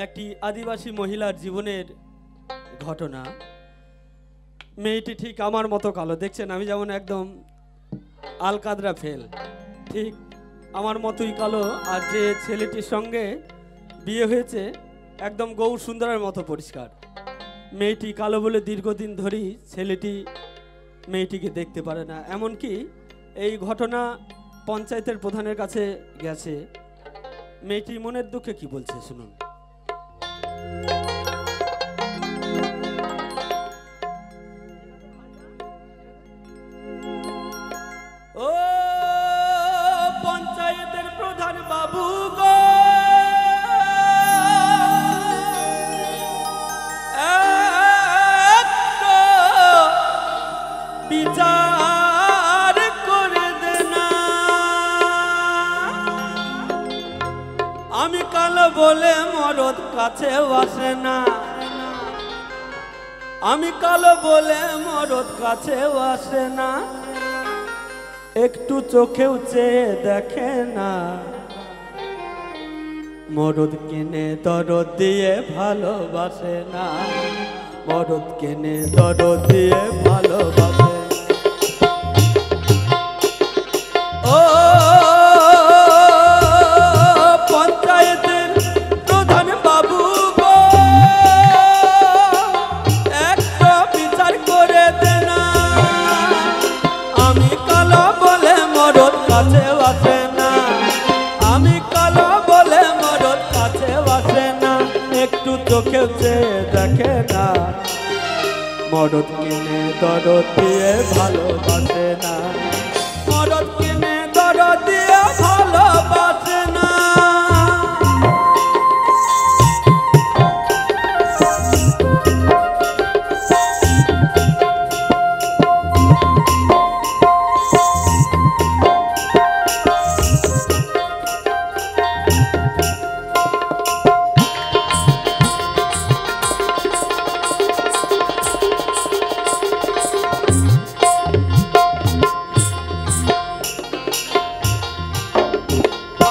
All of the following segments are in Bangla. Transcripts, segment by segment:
একটি আদিবাসী মহিলার জীবনের ঘটনা। মেয়েটি ঠিক আমার মতো কালো, দেখছেন আমি যেমন একদম আলকাদরা ফেল, ঠিক আমার মতোই কালো। আর যে ছেলেটির সঙ্গে বিয়ে হয়েছে একদম গৌর সুন্দরের মতো পরিষ্কার। মেয়েটি কালো বলে দীর্ঘদিন ধরেই ছেলেটি মেয়েটিকে দেখতে পারে না। এমনকি এই ঘটনা পঞ্চায়েতের প্রধানের কাছে গেছে। মেয়েটি মনের দুঃখে কি বলছে শুনুন। ও পঞ্চায়েতের প্রধান বাবু গো, বিচার করে দে না। আমি কালো বলে মরদ কাছে আসে না, আমি কালো বলে মরদ কাছে আসে না। একটু চোখেও চেয়ে দেখে না, মরদ কিনে দরদ দিয়ে ভালোবাসে না, মরদ কিনে দরদ দিয়ে ভালোবাসে। ও পঞ্চায়েতের প্রধান বাবু গো, একটা বিচার করে দে না। আমি কালো বলে মরদ কাছে আসে না, আমি কালো বলে মরদ কাছে আসে না। একটু চোখে চেয়ে দেখে না, মরদ কিনে দরদ দিয়ে ভালোবাসে না, মরদ কিনে দরদ দিয়ে ভালোবাসে না।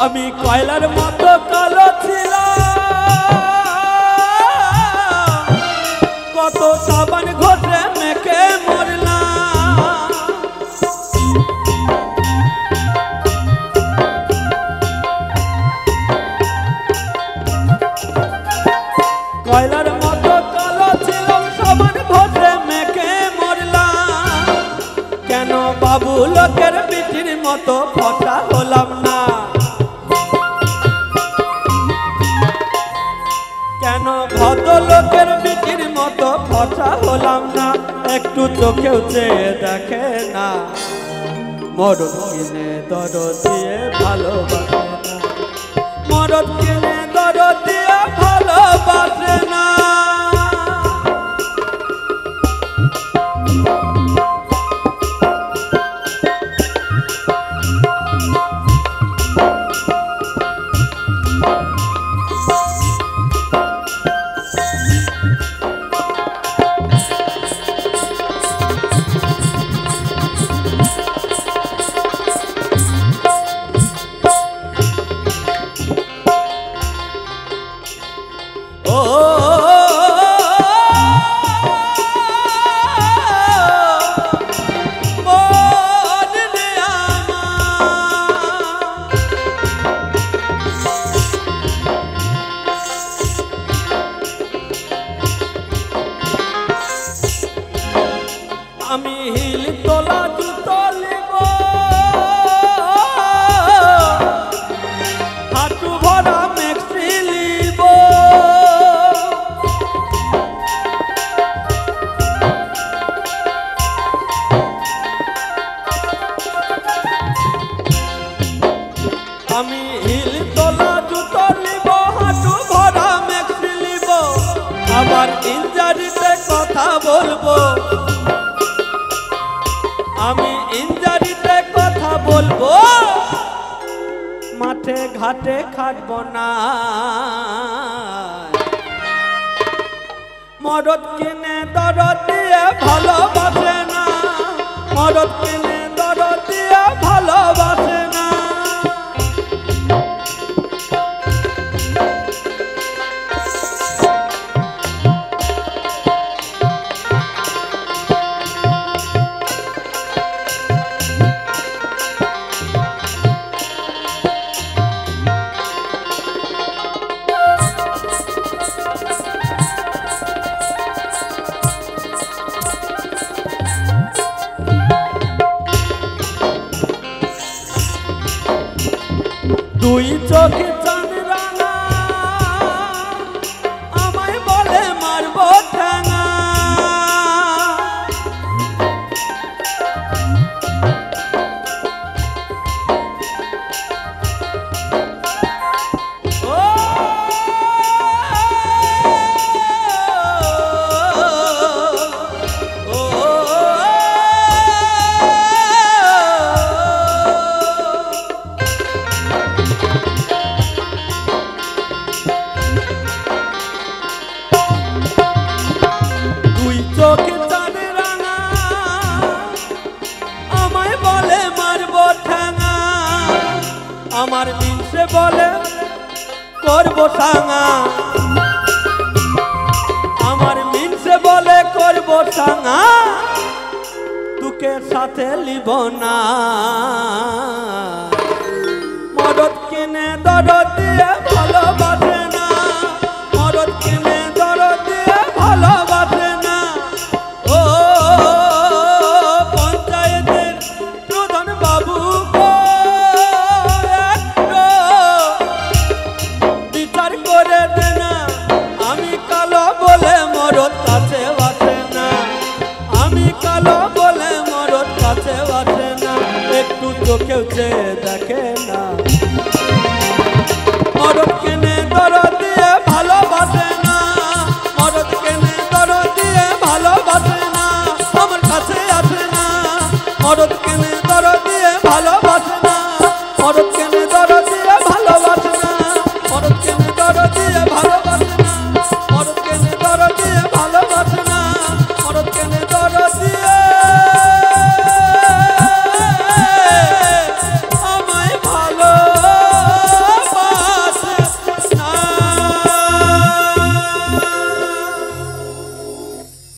আমি কয়লার মতো কালো ছিলাম, কত সাবান ঘটে মেখে মরলাম। কয়লার মতো কালো ছিলাম, সাবান ঘটে মেখে মরলাম। কেন বাবু লোকের বিটির মতো ফটা হলাম না, কেন ভদ্রলোকের বিটির মতো ফটা হলাম না। একটু চোখেও চেয়ে দেখে না, মরদ কিনে দরদ দিয়ে ভালোবাসে না, মরদ কিনে দরদ দিয়ে ভালোবাসে না। আমি হিল তোলা জুতো লিব, হাঁটু ভরা মেক্সি লিব। আমি হিল তোলা জুতো লিব, হাঁটু ভরা মেক্সি লিব। আবার ইঞ্জারিতে কথা বলবো, আমি ইঞ্জারিতে কথা বলবো। মাঠে ঘাটে খাটবো না, মরদ কিনে দরদ দিয়ে ভালোবাসে না, মরদ কিনে দরদ দিয়ে ভালোবাসে না। চোখে চাঁদ রাঙা আমায় বলে মারবো ঠ্যাঙা চোখে চাঁদ রাঙা আমায় বলে মারবো ঠ্যাঙা আমার মিনসে বলে করবো সাঙা আমার মিনসে বলে করবো সাঙা তোকে সাথে লিব না মদত কিনে দরদ দিয়ে ভালোবাসে না মদত কিনে দরদ দিয়ে ভালোবাসে কেউ চেয়ে দেখে না মরদ কেনে দরদ দিয়ে ভালোবাসে না মরদ কেনে দরদ দিয়ে ভালোবাসে না আমার কাছে আসে না মরদ কেনে দরদ দিয়ে ভালো